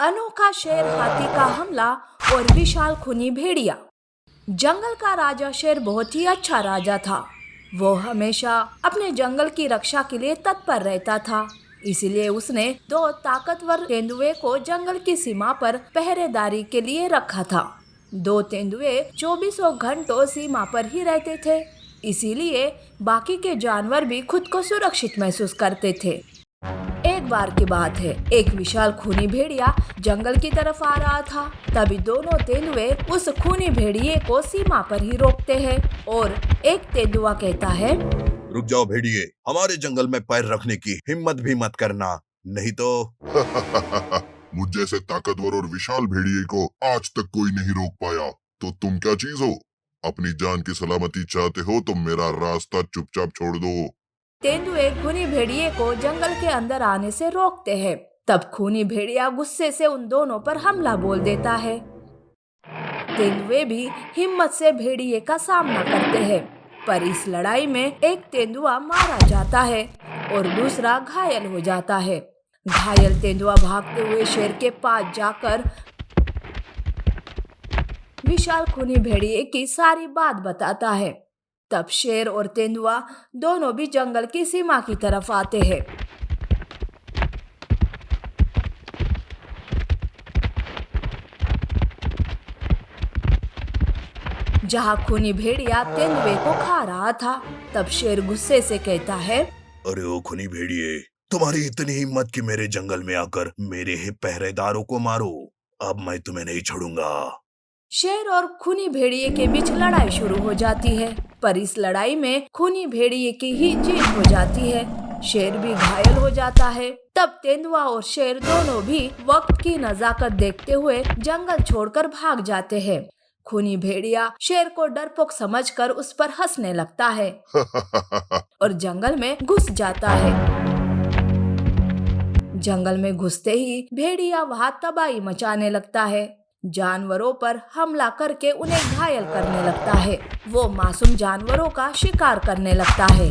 अनोखा शेर हाथी का हमला और विशाल खूनी भेड़िया। जंगल का राजा शेर बहुत ही अच्छा राजा था। वो हमेशा अपने जंगल की रक्षा के लिए तत्पर रहता था। इसलिए उसने दो ताकतवर तेंदुए को जंगल की सीमा पर पहरेदारी के लिए रखा था। दो तेंदुए 24 घंटों सीमा पर ही रहते थे। इसीलिए बाकी के जानवर भी खुद को सुरक्षित महसूस करते थे। एक बार की बात है, एक विशाल खूनी भेड़िया जंगल की तरफ आ रहा था। तभी दोनों तेंदुए उस खूनी भेड़िए को सीमा पर ही रोकते हैं और एक तेंदुआ कहता है, रुक जाओ भेड़िए, हमारे जंगल में पैर रखने की हिम्मत भी मत करना, नहीं तो मुझ जैसे ताकतवर और विशाल भेड़िए को आज तक कोई नहीं रोक पाया। तो तुम क्या चीज हो? अपनी जान की सलामती चाहते हो तो मेरा रास्ता चुपचाप छोड़ दो। तेंदुए खूनी भेड़िए को जंगल के अंदर आने से रोकते हैं। तब खूनी भेड़िया गुस्से से उन दोनों पर हमला बोल देता है। तेंदुए भी हिम्मत से भेड़िए का सामना करते हैं, पर इस लड़ाई में एक तेंदुआ मारा जाता है और दूसरा घायल हो जाता है। घायल तेंदुआ भागते हुए शेर के पास जाकर विशाल खूनी भेड़िए की सारी बात बताता है। तब शेर और तेंदुआ दोनों भी जंगल की सीमा की तरफ आते हैं। जहाँ खूनी भेड़िया तेंदुए को खा रहा था, तब शेर गुस्से से कहता है, अरे ओ खूनी भेड़िए, तुम्हारी इतनी हिम्मत कि मेरे जंगल में आकर मेरे ही पहरेदारों को मारो। अब मैं तुम्हें नहीं छोड़ूंगा। शेर और खूनी भेड़िए के बीच लड़ाई शुरू हो जाती है, पर इस लड़ाई में खूनी भेड़िए की ही जीत हो जाती है। शेर भी घायल हो जाता है। तब तेंदुआ और शेर दोनों भी वक्त की नजाकत देखते हुए जंगल छोड़कर भाग जाते हैं। खूनी भेड़िया शेर को डरपोक समझकर उस पर हंसने लगता है और जंगल में घुस जाता है। जंगल में घुसते ही भेड़िया वहाँ तबाही मचाने लगता है। जानवरों पर हमला करके उन्हें घायल करने लगता है। वो मासूम जानवरों का शिकार करने लगता है।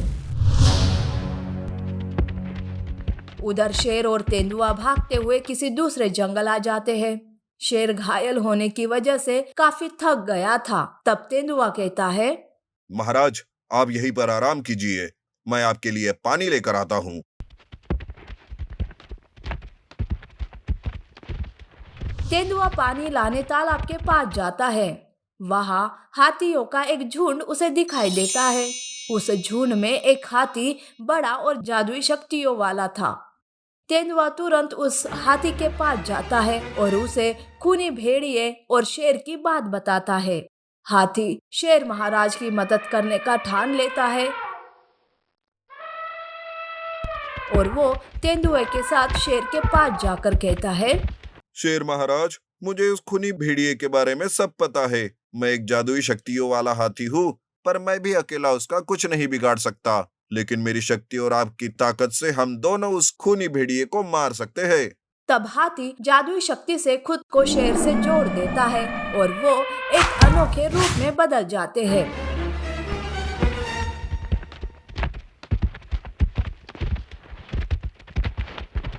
उधर शेर और तेंदुआ भागते हुए किसी दूसरे जंगल आ जाते हैं। शेर घायल होने की वजह से काफी थक गया था। तब तेंदुआ कहता है, महाराज, आप यहीं पर आराम कीजिए, मैं आपके लिए पानी लेकर आता हूँ। तेंदुआ पानी लाने तालाब के पास जाता है। वहाँ हाथियों का एक झुंड उसे दिखाई देता है। उस झुंड में एक हाथी बड़ा और जादुई शक्तियों वाला था। तेंदुआ तुरंत उस हाथी के पास जाता है और उसे खूनी भेड़िए और शेर की बात बताता है। हाथी शेर महाराज की मदद करने का ठान लेता है और वो तेंदुए के साथ शेर के पास जाकर कहता है, शेर महाराज, मुझे उस खूनी भेड़िए के बारे में सब पता है। मैं एक जादुई शक्तियों वाला हाथी हूँ, पर मैं भी अकेला उसका कुछ नहीं बिगाड़ सकता। लेकिन मेरी शक्ति और आपकी ताकत से हम दोनों उस खूनी भेड़िए को मार सकते हैं। तब हाथी जादुई शक्ति से खुद को शेर से जोड़ देता है और वो एक अनोखे रूप में बदल जाते हैं।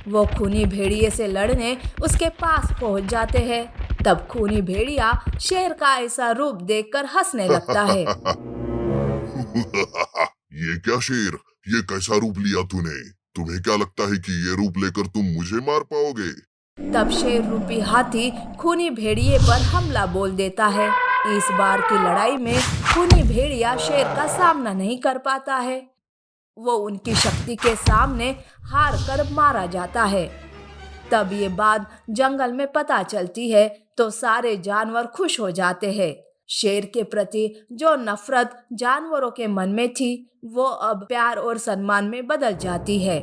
वो खूनी भेड़िए से लड़ने उसके पास पहुंच जाते हैं। तब खूनी भेड़िया शेर का ऐसा रूप देखकर हंसने लगता है। ये क्या शेर, ये कैसा रूप लिया तूने? तुम्हें क्या लगता है कि ये रूप लेकर तुम मुझे मार पाओगे? तब शेर रूपी हाथी खूनी भेड़िए पर हमला बोल देता है। इस बार की लड़ाई में खूनी भेड़िया शेर का सामना नहीं कर पाता है। वो उनकी शक्ति के सामने हार कर मारा जाता है। तब ये बात जंगल में पता चलती है तो सारे जानवर खुश हो जाते हैं। शेर के प्रति जो नफरत जानवरों के मन में थी, वो अब प्यार और सम्मान में बदल जाती है।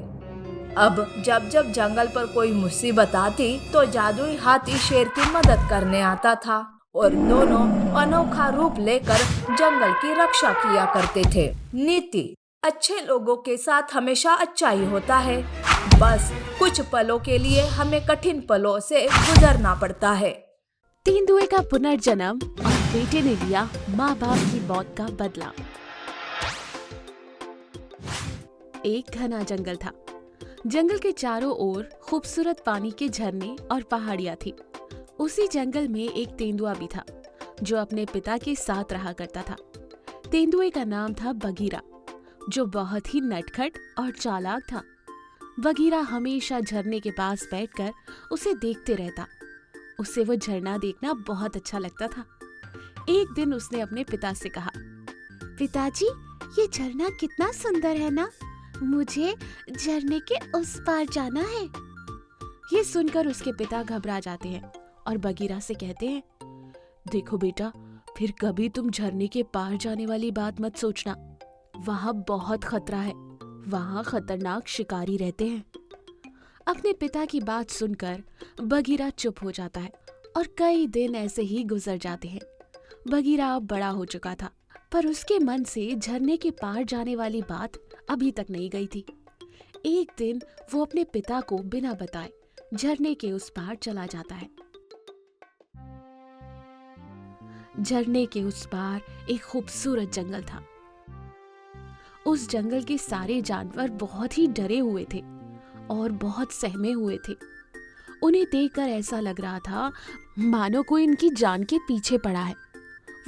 अब जब जब जंगल पर कोई मुसीबत आती तो जादुई हाथी शेर की मदद करने आता था और दोनों अनोखा रूप लेकर जंगल की रक्षा किया करते थे। नीति: अच्छे लोगों के साथ हमेशा अच्छा ही होता है। बस कुछ पलों के लिए हमें कठिन पलों से गुजरना पड़ता है। तेंदुए का पुनर्जन्म और बेटे ने लिया माँ बाप की मौत का बदला। एक घना जंगल था जंगल के चारों ओर खूबसूरत पानी के झरने और पहाड़ियां थी। उसी जंगल में एक तेंदुआ भी था जो अपने पिता के साथ रहा करता था। तेंदुए का नाम था बगीरा, जो बहुत ही नटखट और चालाक था। बगीरा हमेशा झरने के पास बैठकर उसे देखते रहता। उसे वो झरना देखना बहुत अच्छा लगता था। एक दिन उसने अपने पिता से कहा, पिताजी, ये झरना कितना सुंदर है ना? मुझे झरने के उस पार जाना है। ये सुनकर उसके पिता घबरा जाते हैं और बगीरा से कहते हैं, देखो बेटा, फिर कभी तुम झरने के पार जाने वाली बात मत सोचना। वहाँ बहुत खतरा है। वहाँ खतरनाक शिकारी रहते हैं। अपने पिता की बात सुनकर बगीरा चुप हो जाता है और कई दिन ऐसे ही गुजर जाते हैं। बगीरा अब बड़ा हो चुका था, पर उसके मन से झरने के पार जाने वाली बात अभी तक नहीं गई थी। एक दिन वो अपने पिता को बिना बताए झरने के उस पार चला जाता है। झरने के उस पार एक खूबसूरत जंगल था। उस जंगल के सारे जानवर बहुत ही डरे हुए थे और बहुत सहमे हुए थे। उन्हें देखकर ऐसा लग रहा था मानो कोई इनकी जान के पीछे पड़ा है।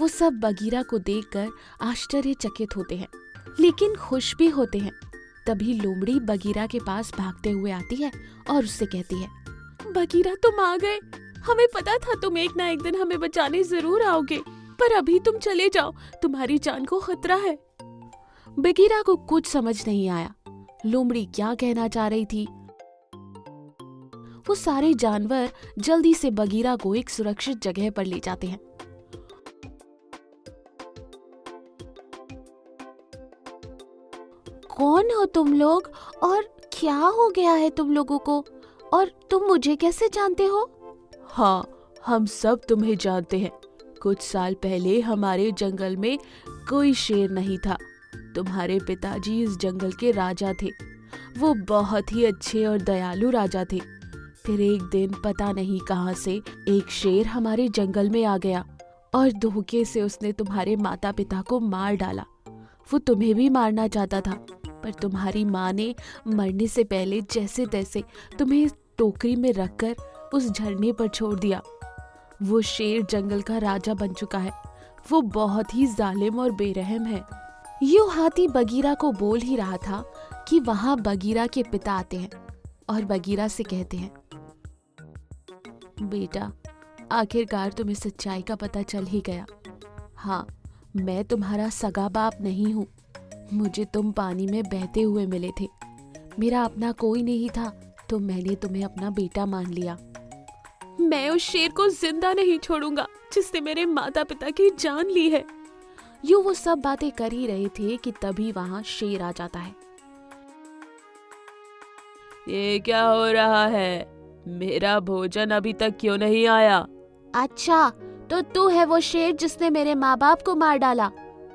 वो सब बगीरा को देखकर आश्चर्यचकित होते हैं, लेकिन खुश भी होते हैं। तभी लोमड़ी बगीरा के पास भागते हुए आती है और उससे कहती है, बगीरा, तुम आ गए। हमें पता था तुम एक ना एक दिन हमें बचाने जरूर आओगे, पर अभी तुम चले जाओ, तुम्हारी जान को खतरा है। बगीरा को कुछ समझ नहीं आया लोमड़ी क्या कहना चाह रही थी। वो सारे जानवर जल्दी से बगीरा को एक सुरक्षित जगह पर ले जाते हैं। कौन हो तुम लोग और क्या हो गया है तुम लोगों को, और तुम मुझे कैसे जानते हो? हाँ, हम सब तुम्हें जानते हैं। कुछ साल पहले हमारे जंगल में कोई शेर नहीं था। तुम्हारे पिताजी इस जंगल के राजा थे। वो बहुत ही अच्छे और दयालु राजा थे। फिर एक दिन पता नहीं कहां से एक शेर हमारे जंगल में आ गया और धोखे से उसने तुम्हारे माता पिता को मार डाला। वो तुम्हें भी मारना चाहता था, पर तुम्हारी माँ ने मरने से पहले जैसे तैसे तुम्हें टोकरी में रखकर उस झरने पर छोड़ दिया। वो शेर जंगल का राजा बन चुका है। वो बहुत ही जालिम और बेरहम है। यूं हाथी बगीरा को बोल ही रहा था कि वहां बगीरा के पिता आते हैं और बगीरा से कहते हैं, बेटा, आखिरकार तुम्हें सच्चाई का पता चल ही गया। हाँ, मैं तुम्हारा सगा बाप नहीं हूँ। मुझे तुम पानी में बहते हुए मिले थे। मेरा अपना कोई नहीं था, तो मैंने तुम्हें अपना बेटा मान लिया। मैं उस शेर को जिंदा नहीं छोड़ूंगा जिसने मेरे माता पिता की जान ली है। यूं वो सब बातें कर ही रहे थे कि तभी वहां शेर आ जाता है। ये क्या हो रहा है? मेरा भोजन अभी तक क्यों नहीं आया? अच्छा, तो तू है वो शेर जिसने मेरे माँ बाप को मार डाला।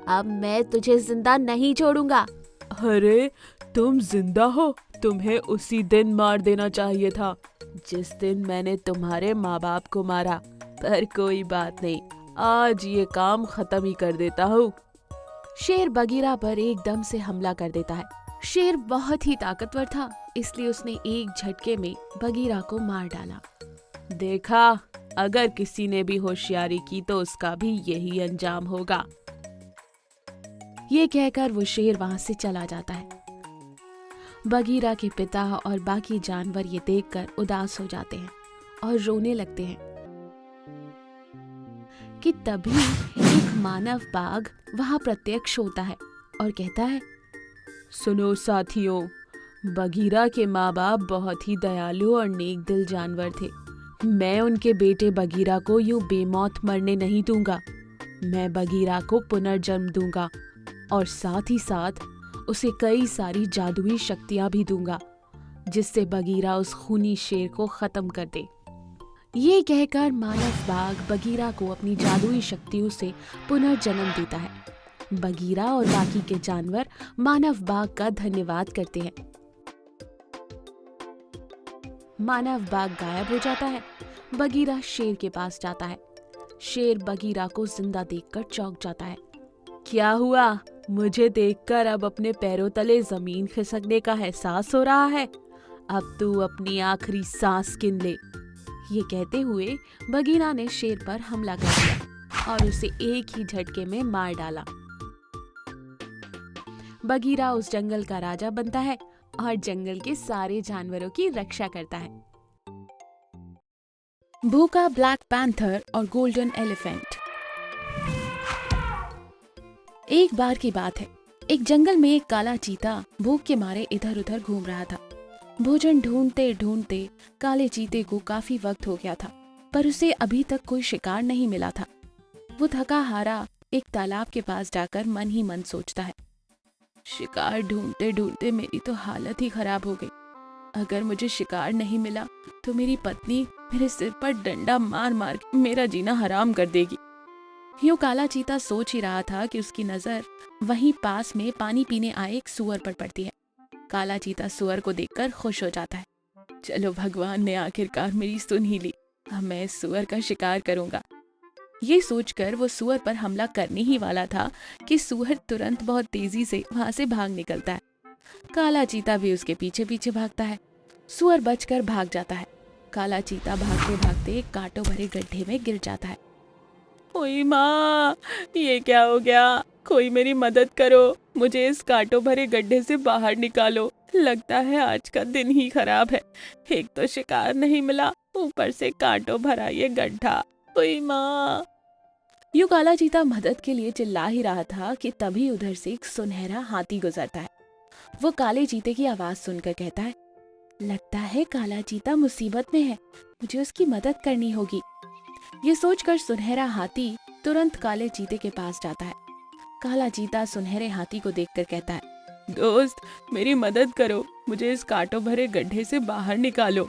अब मैं तुझे जिंदा नहीं छोड़ूंगा। अरे, तुम जिंदा हो? तुम्हें उसी दिन मार देना चाहिए था जिस दिन मैंने तुम्हारे माँ बाप को मारा। पर कोई बात नहीं, आज ये काम खत्म ही कर देता हूँ। शेर बगीरा पर एकदम से हमला कर देता है। शेर बहुत ही ताकतवर था, इसलिए उसने एक झटके में बगीरा को मार डाला। देखा, अगर किसी ने भी होशियारी की तो उसका भी यही अंजाम होगा। ये कहकर वो शेर वहां से चला जाता है। बगीरा के पिता और बाकी जानवर ये देखकर उदास हो जाते हैं और रोने लगते हैं कि तभी एक मानव बाघ वहां प्रत्यक्ष होता है और कहता है, सुनो साथियों, बगीरा के माँ बाप बहुत ही दयालु और नेक दिल जानवर थे। मैं उनके बेटे बगीरा को यूं बेमौत मरने नहीं दूंगा। मैं बगीरा को पुनर्जन्म दूंगा और साथ ही साथ उसे कई सारी जादुई शक्तियां भी दूंगा, जिससे बगीरा उस खूनी शेर को खत्म कर दे। ये कहकर मानव बाघ बगीरा को अपनी जादुई शक्तियों से पुनर्जन्म देता है। बगीरा और बाकी के जानवर मानव बाघ का धन्यवाद करते हैं। मानव बाघ गायब हो जाता है। बगीरा शेर के पास जाता है। शेर बगीरा को जिंदा देखकर चौंक जाता है। क्या हुआ? मुझे देखकर अब अपने पैरों तले जमीन खिसकने का एहसास हो रहा है? अब तू अपनी आखिरी सांस गिन ले। ये कहते हुए बगीरा ने शेर पर हमला कर दिया और उसे एक ही झटके में मार डाला। बगीरा उस जंगल का राजा बनता है और जंगल के सारे जानवरों की रक्षा करता है। भूखा ब्लैक पैंथर और गोल्डन एलिफेंट। एक बार की बात है, एक जंगल में एक काला चीता भूख के मारे इधर उधर घूम रहा था। भोजन ढूंढते ढूंढते काले चीते को काफी वक्त हो गया था, पर उसे अभी तक कोई शिकार नहीं मिला था। वो थका हारा एक तालाब के पास जाकर मन ही मन सोचता है, शिकार ढूंढते ढूंढते मेरी तो हालत ही खराब हो गई। अगर मुझे शिकार नहीं मिला तो मेरी पत्नी मेरे सिर पर डंडा मार मार के मेरा जीना हराम कर देगी। यूं काला चीता सोच ही रहा था कि उसकी नजर वहीं पास में पानी पीने आए एक सूअर पर पड़ती है। काला चीता सूअर को देखकर खुश हो जाता है। चलो, भगवान ने आखिरकार मेरी सुन ही ली, अब मैं इस सूअर का शिकार करूंगा। ये सोचकर वो सूअर पर हमला करने ही वाला था कि सूअर तुरंत बहुत तेजी से वहां से भाग निकलता है। काला चीता भी उसके पीछे पीछे भागता है। सूअर बचकर भाग जाता है। काला चीता भागते भागते एक कांटों भरे गड्ढे में गिर जाता है। ओए माँ, ये क्या हो गया? कोई मेरी मदद करो, मुझे इस कांटों भरे गड्ढे से बाहर निकालो। लगता है आज का दिन ही खराब है। एक तो शिकार नहीं मिला, ऊपर से कांटों भरा ये गड्ढा। ओए माँ। यूं काला चीता मदद के लिए चिल्ला ही रहा था कि तभी उधर से एक सुनहरा हाथी गुजरता है। वो काले चीते की आवाज सुनकर कहता है, लगता है काला चीता मुसीबत में है, मुझे उसकी मदद करनी होगी। ये सोचकर सुनहरा हाथी तुरंत काले चीते के पास जाता है। काला चीता सुनहरे हाथी को देखकर कहता है, दोस्त, मेरी मदद करो, मुझे इस कांटों भरे गड्ढे से बाहर निकालो।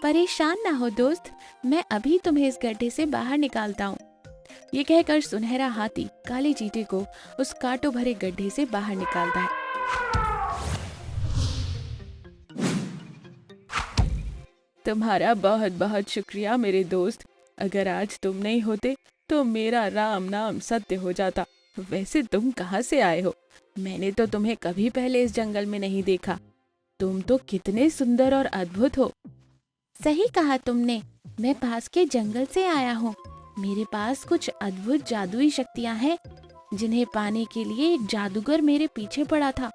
परेशान ना हो दोस्त, मैं अभी तुम्हें इस गड्ढे से बाहर निकालता हूँ। ये कहकर सुनहरा हाथी काले चीते को उस कांटों भरे गड्ढे से बाहर निकालता है। तुम्हारा बहुत बहुत शुक्रिया मेरे दोस्त, अगर आज तुम नहीं होते तो मेरा राम नाम सत्य हो जाता। वैसे तुम कहाँ से आए हो? मैंने तो तुम्हें कभी पहले इस जंगल में नहीं देखा। तुम तो कितने सुंदर और अद्भुत हो। सही कहा तुमने, मैं पास के जंगल से आया हूँ। मेरे पास कुछ अद्भुत जादुई शक्तियाँ हैं, जिन्हें पाने के लिए एक जादूगर मेरे पीछे पड़ा था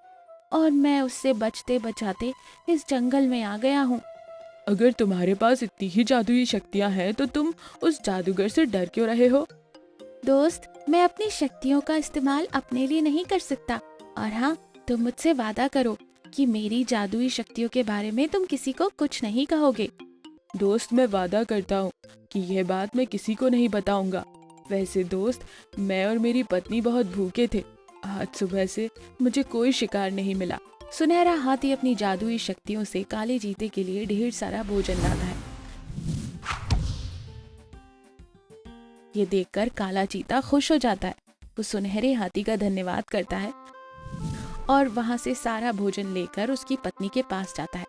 और मैं उससे बचते बचाते इस जंगल में आ गया हूँ। अगर तुम्हारे पास इतनी ही जादुई शक्तियाँ हैं तो तुम उस जादूगर से डर क्यों रहे हो? दोस्त, मैं अपनी शक्तियों का इस्तेमाल अपने लिए नहीं कर सकता, और हाँ, तुम मुझसे वादा करो कि मेरी जादुई शक्तियों के बारे में तुम किसी को कुछ नहीं कहोगे। दोस्त, मैं वादा करता हूँ कि यह बात मैं किसी को नहीं बताऊंगा। वैसे दोस्त, मैं और मेरी पत्नी बहुत भूखे थे। आज सुबह से मुझे कोई शिकार नहीं मिला। सुनहरा हाथी अपनी जादुई शक्तियों से काले चीते के लिए ढेर सारा भोजन लाता है। ये देखकर काला चीता खुश हो जाता है। वो सुनहरे हाथी का धन्यवाद करता है और वहां से सारा भोजन लेकर उसकी पत्नी के पास जाता है।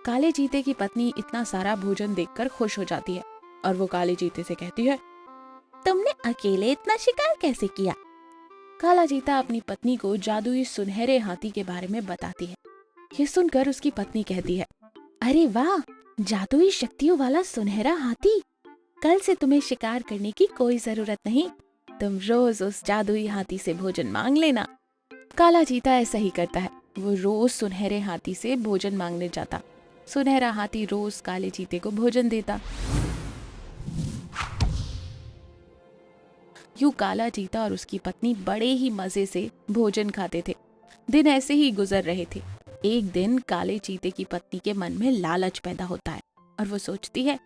काले चीते की पत्नी इतना सारा भोजन देखकर खुश हो जाती है और वो काले चीते से कहती है, तुमने अकेले इतना शिकार कैसे किया? काला चीता अपनी पत्नी को जादुई सुनहरे हाथी के बारे में बताती है। ये सुनकर उसकी पत्नी कहती है, अरे वाह, जादुई शक्तियों वाला सुनहरा हाथी। कल से तुम्हें शिकार करने की कोई जरूरत नहीं, तुम रोज उस जादुई हाथी से भोजन मांग लेना। काला चीता ऐसा ही करता है। वो रोज सुनहरे हाथी से भोजन मांगने जाता। सुनहरा हाथी रोज काले चीते को भोजन देता। यूं काला चीता और उसकी पत्नी बड़े ही मजे से भोजन खाते थे। दिन ऐसे ही गुजर रहे थे। एक दिन काले चीते की पत्नी के मन में लालच पैदा होता है और वो सोचती है,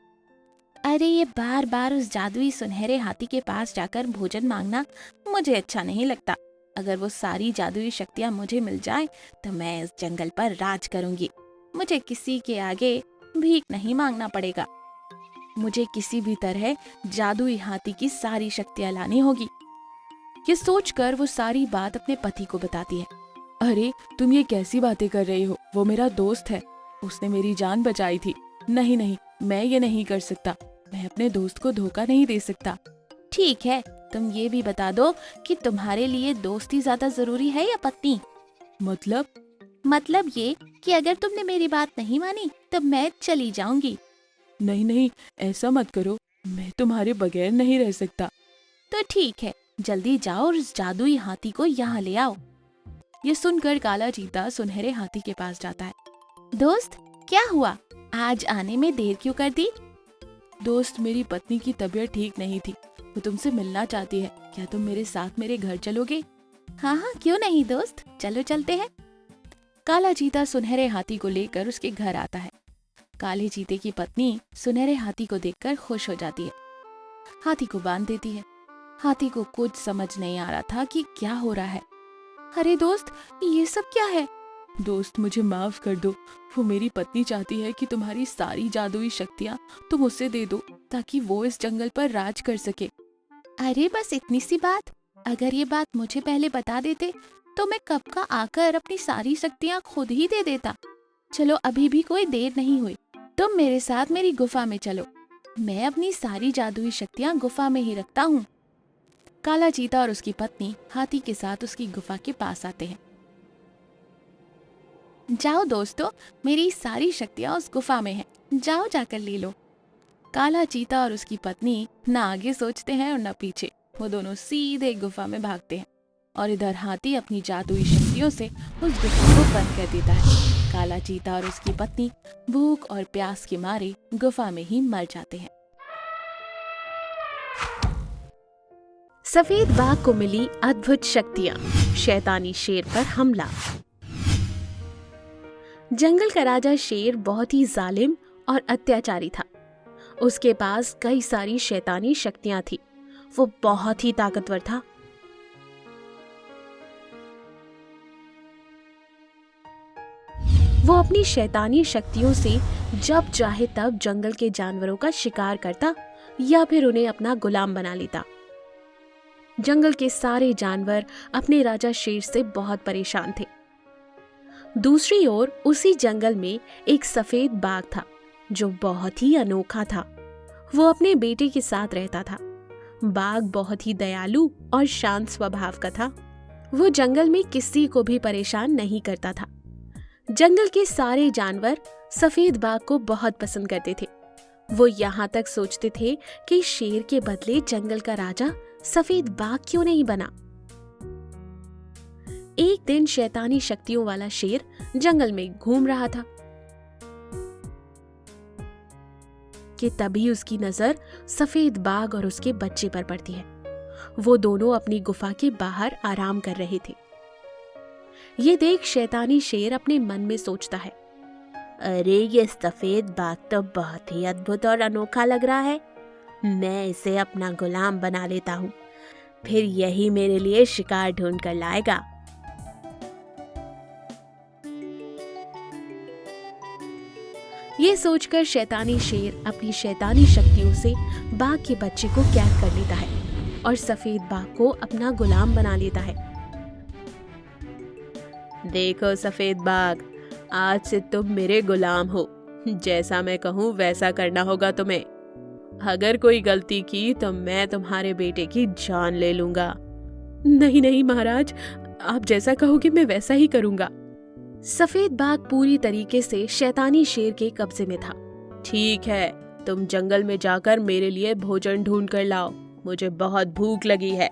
अरे ये बार बार उस जादुई सुनहरे हाथी के पास जाकर भोजन मांगना मुझे अच्छा नहीं लगता। अगर वो सारी जादुई शक्तियाँ मुझे मिल जाए तो मैं इस जंगल पर राज करूंगी। मुझे किसी के आगे भीख नहीं मांगना पड़ेगा। मुझे किसी भी तरह जादुई हाथी की सारी शक्तियाँ लानी होगी। ये सोचकर वो सारी बात अपने पति को बताती है। अरे तुम ये कैसी बातें कर रही हो? वो मेरा दोस्त है, उसने मेरी जान बचाई थी। नहीं नहीं, मैं ये नहीं कर सकता। मैं अपने दोस्त को धोखा नहीं दे सकता। ठीक है, तुम ये भी बता दो कि तुम्हारे लिए दोस्ती ज्यादा जरूरी है या पत्नी? मतलब? मतलब ये कि अगर तुमने मेरी बात नहीं मानी तो मैं चली जाऊंगी। नहीं नहीं, ऐसा मत करो, मैं तुम्हारे बगैर नहीं रह सकता। तो ठीक है, जल्दी जाओ और उस जादुई हाथी को यहाँ ले आओ। ये सुनकर काला चीता सुनहरे हाथी के पास जाता है। दोस्त, क्या हुआ? आज आने में देर क्यों कर दी? दोस्त, मेरी पत्नी की तबीयत ठीक नहीं थी, वो तुमसे मिलना चाहती है। क्या तुम मेरे साथ मेरे घर चलोगे? हाँ हाँ, क्यों नहीं दोस्त, चलो चलते हैं। काला चीता सुनहरे हाथी को लेकर उसके घर आता है। काले चीते की पत्नी सुनहरे हाथी को देखकर खुश हो जाती है, हाथी को बांध देती है। हाथी को कुछ समझ नहीं आ रहा था कि क्या हो रहा है। अरे दोस्त, ये सब क्या है? दोस्त, मुझे माफ कर दो, वो मेरी पत्नी चाहती है कि तुम्हारी सारी जादुई शक्तियाँ तुम उसे दे दो ताकि वो इस जंगल पर राज कर सके। अरे बस इतनी सी बात, अगर ये बात मुझे पहले बता देते तो मैं कब का आकर अपनी सारी शक्तियाँ खुद ही दे देता। चलो, अभी भी कोई देर नहीं हुई, तुम मेरे साथ मेरी गुफा में चलो, मैं अपनी सारी जादुई शक्तियाँ गुफा में ही रखता हूँ। काला चीता और उसकी पत्नी हाथी के साथ उसकी गुफा के पास आते हैं। जाओ दोस्तों, मेरी सारी शक्तियाँ उस गुफा में हैं, जाओ जाकर ले लो। काला चीता और उसकी पत्नी न आगे सोचते हैं और न पीछे, वो दोनों सीधे गुफा में भागते हैं और इधर हाथी अपनी जादुई शक्तियों से उस गुफा को बंद कर देता है। काला चीता और उसकी पत्नी भूख और प्यास के मारे गुफा में ही मर जाते हैं। सफेद बाघ को मिली अद्भुत शक्तियां, शैतानी शेर पर हमला। जंगल का राजा शेर बहुत ही जालिम और अत्याचारी था। उसके पास कई सारी शैतानी शक्तियां थी। वो बहुत ही ताकतवर था। वो अपनी शैतानी शक्तियों से जब चाहे तब जंगल के जानवरों का शिकार करता या फिर उन्हें अपना गुलाम बना लेता। जंगल के सारे जानवर अपने राजा शेर से बहुत परेशान थे। दूसरी ओर उसी जंगल में एक सफेद बाघ था जो बहुत ही अनोखा था। वो अपने बेटे के साथ रहता था। बाघ बहुत ही दयालु और शांत स्वभाव का था। वो जंगल में किसी को भी परेशान नहीं करता था। जंगल के सारे जानवर सफेद बाघ को बहुत पसंद करते थे। वो यहाँ तक सोचते थे कि शेर के बदले जंगल का राजा सफेद बाघ क्यों नहीं बना। एक दिन शैतानी शक्तियों वाला शेर जंगल में घूम रहा था कि तभी उसकी नजर सफेद बाघ और उसके बच्चे पर पड़ती है। वो दोनों अपनी गुफा के बाहर आराम कर रहे थे। ये देख शैतानी शेर अपने मन में सोचता है, अरे ये सफेद बाघ तो बहुत ही अद्भुत और अनोखा लग रहा है। मैं इसे अपना गुलाम बना लेता हूँ, फिर यही मेरे लिए शिकार ढूंढ कर लाएगा। ये सोचकर शैतानी शेर अपनी शैतानी शक्तियों से बाघ के बच्चे को कैद कर लेता है और सफेद बाघ को अपना गुलाम बना लेता है। देखो सफेद बाघ, आज से तुम मेरे गुलाम हो। जैसा मैं कहूँ वैसा करना होगा तुम्हें। अगर कोई गलती की तो मैं तुम्हारे बेटे की जान ले लूंगा। नहीं नहीं महाराज, आप जैसा कहोगे मैं वैसा ही करूंगा। सफेद बाघ पूरी तरीके से शैतानी शेर के कब्जे में था। ठीक है, तुम जंगल में जाकर मेरे लिए भोजन ढूंढ कर लाओ, मुझे बहुत भूख लगी है।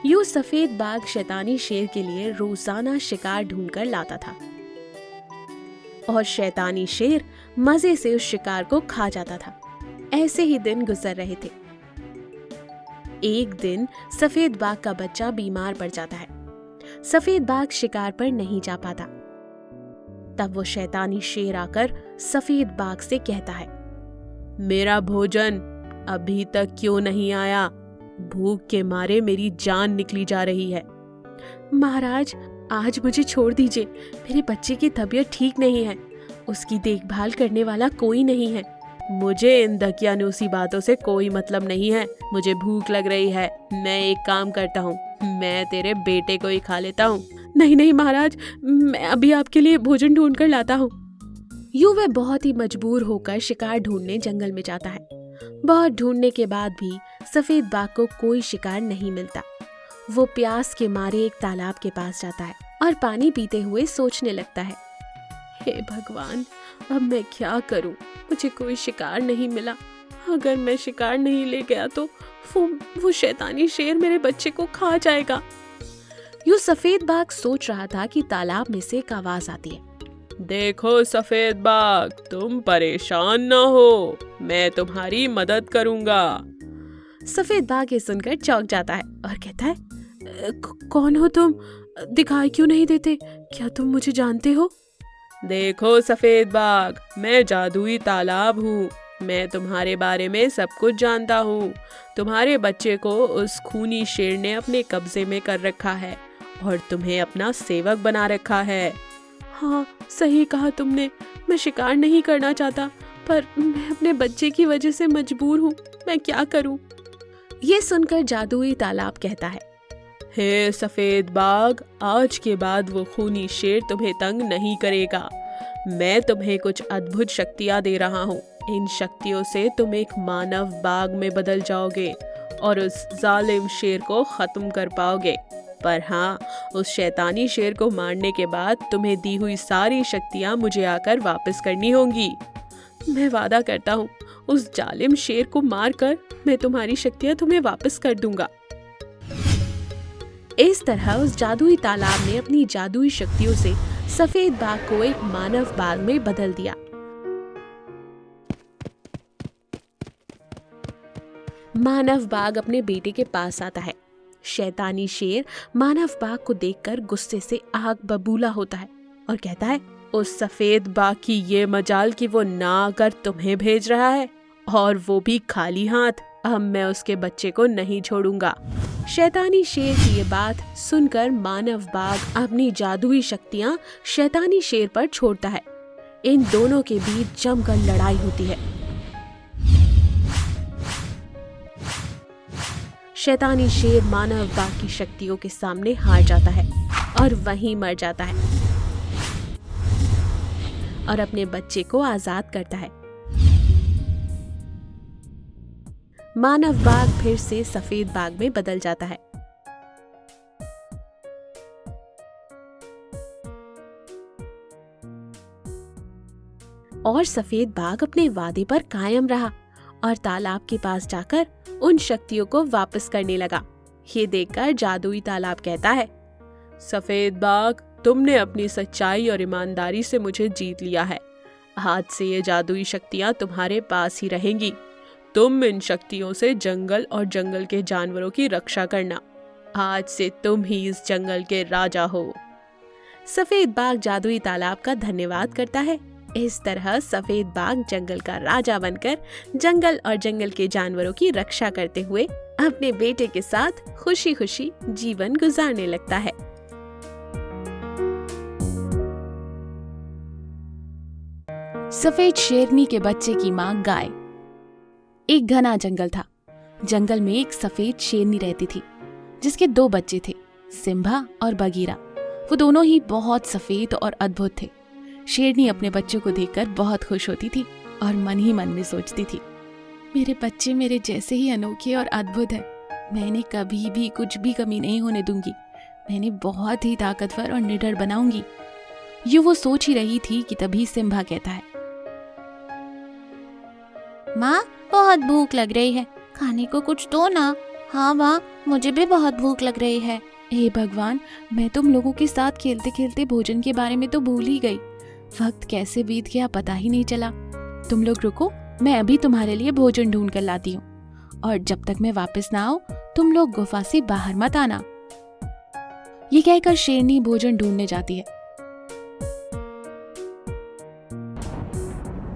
यूं सफेद बाघ शैतानी शेर के लिए रोजाना शिकार ढूंढकर लाता था और शैतानी शेर मजे से उस शिकार को खा जाता था। ऐसे ही दिन गुजर रहे थे। एक दिन सफेद बाघ का बच्चा बीमार पड़ जाता है। सफेद बाघ शिकार पर नहीं जा पाता। तब वो शैतानी शेर आकर सफेद बाघ से कहता है, मेरा भोजन अभी तक क्यों नहीं आया? भूख के मारे मेरी जान निकली जा रही है। महाराज, आज मुझे छोड़ दीजिए, मेरे बच्चे की तबीयत ठीक नहीं है, उसकी देखभाल करने वाला कोई नहीं है। मुझे इन दकियानूसी बातों से कोई मतलब नहीं है। मुझे भूख लग रही है, मैं एक काम करता हूँ, मैं तेरे बेटे को ही खा लेता हूँ। नहीं नहीं महाराज, मैं अभी आपके लिए भोजन ढूंढ कर लाता हूँ। यूं वह बहुत ही मजबूर होकर शिकार ढूंढने जंगल में जाता है। बहुत ढूंढने के बाद भी सफेद बाघ को कोई शिकार नहीं मिलता। वो प्यास के मारे एक तालाब के पास जाता है और पानी पीते हुए सोचने लगता है, हे भगवान, अब मैं क्या करूं? मुझे कोई शिकार नहीं मिला। अगर मैं शिकार नहीं ले गया तो वो शैतानी शेर मेरे बच्चे को खा जाएगा। यूं सफेद बाघ सोच रहा था कि तालाब में से एक आवाज आती है, देखो सफेद बाघ, तुम परेशान ना हो, मैं तुम्हारी मदद करूंगा। सफेद बाघ ये सुनकर चौंक जाता है और कहता है, कौन हो तुम? दिखाई क्यों नहीं देते? क्या तुम मुझे जानते हो? देखो सफेद बाघ, मैं जादुई तालाब हूँ। मैं तुम्हारे बारे में सब कुछ जानता हूँ। तुम्हारे बच्चे को उस खूनी शेर ने अपने कब्जे में कर रखा है और तुम्हें अपना सेवक बना रखा है। हाँ, सही कहा तुमने। मैं शिकार नहीं करना चाहता, पर मैं अपने बच्चे की वजह से मजबूर हूँ। मैं क्या करूँ? ये सुनकर जादुई तालाब कहता है, हे सफेद बाघ, आज के बाद वो खूनी शेर तुम्हें तंग नहीं करेगा। मैं तुम्हें कुछ अद्भुत शक्तियाँ दे रहा हूँ। इन शक्तियों से तुम एक मानव बाघ में बदल जाओगे और उस जालिम शेर को खत्म कर पाओगे। पर हाँ, उस शैतानी शेर को मारने के बाद तुम्हें दी हुई सारी शक्तियाँ मुझे आकर वापस करनी होंगी। मैं वादा करता हूँ, उस जालिम शेर को मारकर मैं तुम्हारी शक्तियाँ तुम्हें वापस कर दूंगा। इस तरह उस जादुई तालाब ने अपनी जादुई शक्तियों से सफेद बाघ को एक मानव बाघ में बदल दिया। मानव बाघ अपने बेटे के पास आता है। शैतानी शेर मानव बाघ को देखकर गुस्से से आग बबूला होता है और कहता है, उस सफेद बाघ की ये मजाल कि वो ना आकर तुम्हें भेज रहा है, और वो भी खाली हाथ। अब मैं उसके बच्चे को नहीं छोड़ूंगा। शैतानी शेर की ये बात सुनकर मानव बाघ अपनी जादुई शक्तियां शैतानी शेर पर छोड़ता है। इन दोनों के बीच जमकर लड़ाई होती है। शैतानी शेर मानव बाघ की शक्तियों के सामने हार जाता है और वहीं मर जाता है और अपने बच्चे को आजाद करता है। मानव बाघ फिर से सफेद बाघ में बदल जाता है। और सफेद बाघ अपने वादे पर कायम रहा और तालाब के पास जाकर उन शक्तियों को वापस करने लगा। ये देखकर जादुई तालाब कहता है, सफेद बाघ, तुमने अपनी सच्चाई और ईमानदारी से मुझे जीत लिया है। आज से ये जादुई शक्तियां तुम्हारे पास ही रहेंगी। तुम इन शक्तियों से जंगल और जंगल के जानवरों की रक्षा करना। आज से तुम ही इस जंगल के राजा हो। सफेद बाघ जादुई तालाब का धन्यवाद करता है। इस तरह सफेद बाघ जंगल का राजा बनकर जंगल और जंगल के जानवरों की रक्षा करते हुए अपने बेटे के साथ खुशी खुशी जीवन गुजारने लगता है। सफेद शेरनी के बच्चे की मां गाय। एक घना जंगल था। जंगल में एक सफेद शेरनी रहती थी जिसके 2 बच्चे थे, सिम्बा और बगीरा। वो दोनों ही बहुत सफेद और अद्भुत थे। शेरनी अपने बच्चों को देखकर बहुत खुश होती थी और मन ही मन में सोचती थी, मेरे बच्चे मेरे जैसे ही अनोखे और अद्भुत हैं। मैं इन्हें कभी भी कुछ भी कमी नहीं होने दूंगी। मैं इन्हें बहुत ही ताकतवर और निडर बनाऊंगी। यूं वो सोच ही रही थी कि तभी सिम्बा कहता है, माँ, बहुत भूख लग रही है, खाने को कुछ दो ना। हाँ माँ, मुझे भी बहुत भूख लग रही है। हे भगवान, मैं तुम लोगों के साथ खेलते खेलते भोजन के बारे में तो भूल ही गई। वक्त कैसे बीत गया पता ही नहीं चला। तुम लोग रुको, मैं अभी तुम्हारे लिए भोजन ढूंढ कर लाती हूँ, और जब तक मैं वापस ना आऊं तुम लोग गुफा से बाहर मत आना। ये कहकर शेरनी भोजन ढूंढने जाती है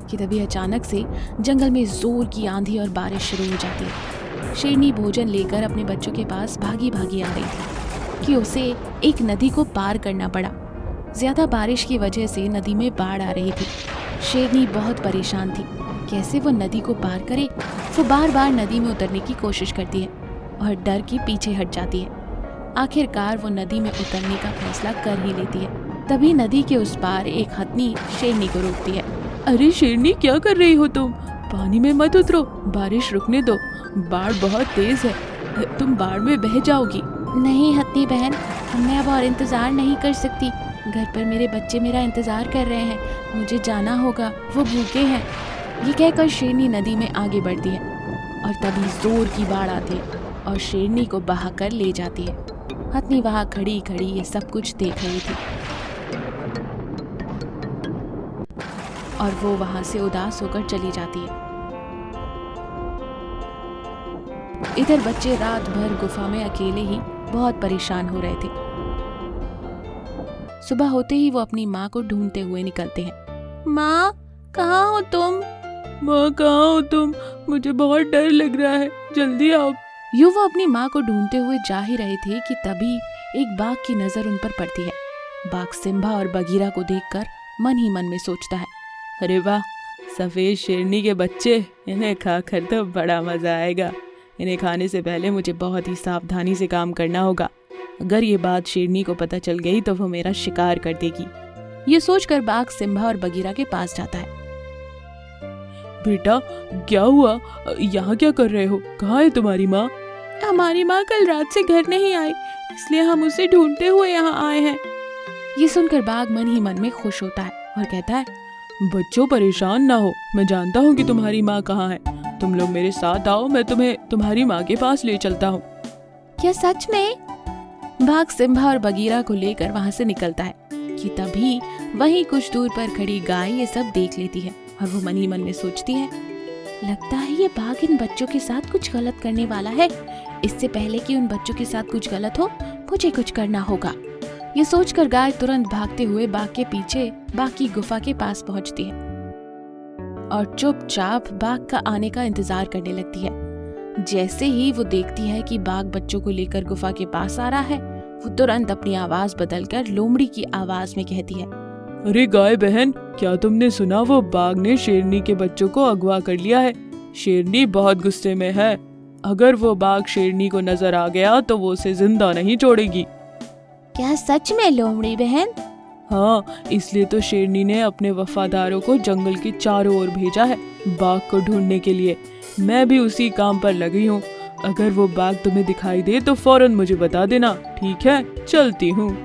कि तभी अचानक से जंगल में जोर की आंधी और बारिश शुरू हो जाती है। शेरनी भोजन लेकर अपने बच्चों के पास भागी भागी आ रही थी कि उसे एक नदी को पार करना पड़ा। ज्यादा बारिश की वजह से नदी में बाढ़ आ रही थी। शेरनी बहुत परेशान थी, कैसे वो नदी को पार करे। वो बार बार नदी में उतरने की कोशिश करती है और डर के पीछे हट जाती है। आखिरकार वो नदी में उतरने का फैसला कर ही लेती है। तभी नदी के उस पार एक हथनी शेरनी को रोकती है। अरे शेरनी, क्या कर रही हो तुम? पानी में मत उतरो, बारिश रुकने दो, बाढ़ बहुत तेज है, तुम बाढ़ में बह जाओगी। नहीं हथनी बहन, मैं अब और इंतजार नहीं कर सकती। घर पर मेरे बच्चे मेरा इंतजार कर रहे हैं, मुझे जाना होगा, वो भूखे हैं। ये कहकर शेरनी नदी में आगे बढ़ती है और तभी जोर की बाढ़ आती है और शेरनी को बहाकर ले जाती है। हथनी वहां खड़ी खड़ी ये सब कुछ देख रही थी और वो वहां से उदास होकर चली जाती है। इधर बच्चे रात भर गुफा में अकेले ही बहुत परेशान हो रहे थे। सुबह होते ही वो अपनी माँ को ढूंढते हुए निकलते हैं। माँ, कहाँ हो तुम? माँ, कहाँ हो तुम? मुझे बहुत डर लग रहा है, जल्दी आओ। यूं वो अपनी माँ को ढूंढते हुए जा ही रहे थे कि तभी एक बाघ की नजर उन पर पड़ती है। बाघ सिम्बा और बगीरा को देखकर मन ही मन में सोचता है, अरे वाह, सफेद शेरनी के बच्चे, इन्हें खाकर तो बड़ा मजा आएगा। इन्हें खाने से पहले मुझे बहुत ही सावधानी से काम करना होगा। अगर ये बात शेरनी को पता चल गई तो वो मेरा शिकार कर देगी। ये सोचकर बाघ सिम्बा और बगीरा के पास जाता है। बेटा, क्या हुआ? यहाँ क्या कर रहे हो? कहाँ है तुम्हारी माँ? हमारी माँ कल रात से घर नहीं आई, इसलिए हम उसे ढूंढते हुए यहाँ आए हैं। ये सुनकर बाघ मन ही मन में खुश होता है और कहता है, बच्चों परेशान ना हो, मैं जानता हूँ कि तुम्हारी माँ कहाँ है। तुम लोग मेरे साथ आओ, मैं तुम्हें तुम्हारी माँ के पास ले चलता हूँ। क्या सच में? बाघ सिम्बा और बगीरा को लेकर वहाँ से निकलता है कि तभी वहीं कुछ दूर पर खड़ी गाय ये सब देख लेती है और वो मन ही मन में सोचती है, लगता है ये बाघ इन बच्चों के साथ कुछ गलत करने वाला है। इससे पहले कि उन बच्चों के साथ कुछ गलत हो, मुझे कुछ करना होगा। ये सोचकर गाय तुरंत भागते हुए बाघ के पीछे बाघ की गुफा के पास पहुंचती है और चुपचाप बाघ का आने का इंतजार करने लगती है। जैसे ही वो देखती है कि बाघ बच्चों को लेकर गुफा के पास आ रहा है, वो तुरंत अपनी आवाज बदलकर लोमड़ी की आवाज में कहती है, अरे गाय बहन, क्या तुमने सुना? वो बाघ ने शेरनी के बच्चों को अगवा कर लिया है। शेरनी बहुत गुस्से में है। अगर वो बाघ शेरनी को नजर आ गया तो वो उसे जिंदा नहीं छोड़ेगी। क्या सच में लोमड़ी बहन? हाँ, इसलिए तो शेरनी ने अपने वफादारों को जंगल के चारों ओर भेजा है बाघ को ढूंढने के लिए। मैं भी उसी काम पर लगी हूँ। अगर वो बाघ तुम्हें दिखाई दे तो फौरन मुझे बता देना, ठीक है? चलती हूँ।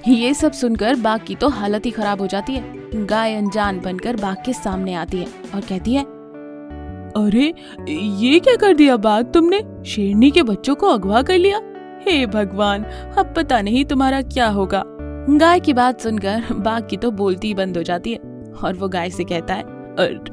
ये सब सुनकर बाघ की तो हालत ही खराब हो जाती है। गाय अनजान बनकर बाघ के सामने आती है और कहती है, अरे ये क्या कर दिया बाघ तुमने? शेरनी के बच्चों को अगवा कर लिया। हे भगवान, अब पता नहीं तुम्हारा क्या होगा। गाय की बात सुनकर बाघ की तो बोलती ही बंद हो जाती है और वो गाय से कहता है,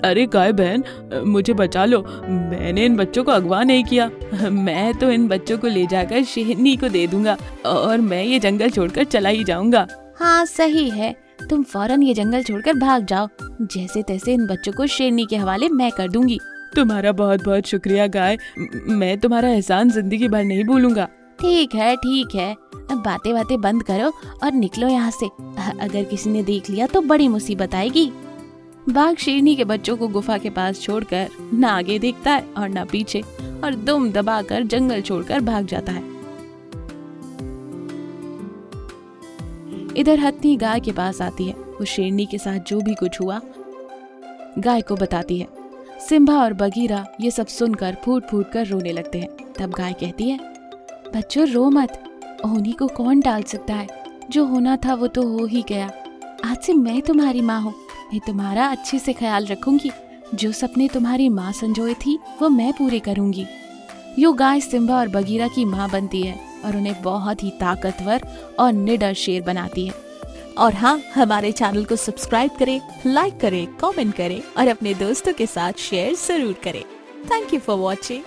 अरे गाय बहन, मुझे बचा लो, मैंने इन बच्चों को अगवा नहीं किया। मैं तो इन बच्चों को ले जाकर शेरनी को दे दूंगा और मैं ये जंगल छोड़कर चला ही जाऊंगा। हाँ सही है, तुम फौरन ये जंगल छोड़कर भाग जाओ। जैसे तैसे इन बच्चों को शेरनी के हवाले मैं कर दूंगी। तुम्हारा बहुत बहुत शुक्रिया गाय, मैं तुम्हारा एहसान जिंदगी भर नहीं भूलूंगा। ठीक है, अब बातें बातें बंद करो और निकलो यहाँ से। अगर किसी ने देख लिया तो बड़ी मुसीबत आएगी। बाघ शेरनी के बच्चों को गुफा के पास छोड़कर न आगे देखता है और न पीछे और दुम दबाकर जंगल छोड़कर भाग जाता है। इधर हथनी गाय के पास आती है। वो शेरनी के साथ जो भी कुछ हुआ गाय को बताती है। सिम्बा और बगीरा ये सब सुनकर फूट फूट कर रोने लगते हैं। तब गाय कहती है, बच्चों रो मत, होनी को कौन टाल सकता है। जो होना था वो तो हो ही गया। आज से मैं तुम्हारी माँ हूँ, मैं तुम्हारा अच्छे से ख्याल रखूंगी। जो सपने तुम्हारी माँ संजोए थी वो मैं पूरे करूंगी। यूं गाय सिम्बा और बगीरा की माँ बनती है और उन्हें बहुत ही ताकतवर और निडर शेर बनाती है। और हाँ, हमारे चैनल को सब्सक्राइब करें, लाइक करें, कमेंट करें और अपने दोस्तों के साथ शेयर जरूर करें। Thank you for watching.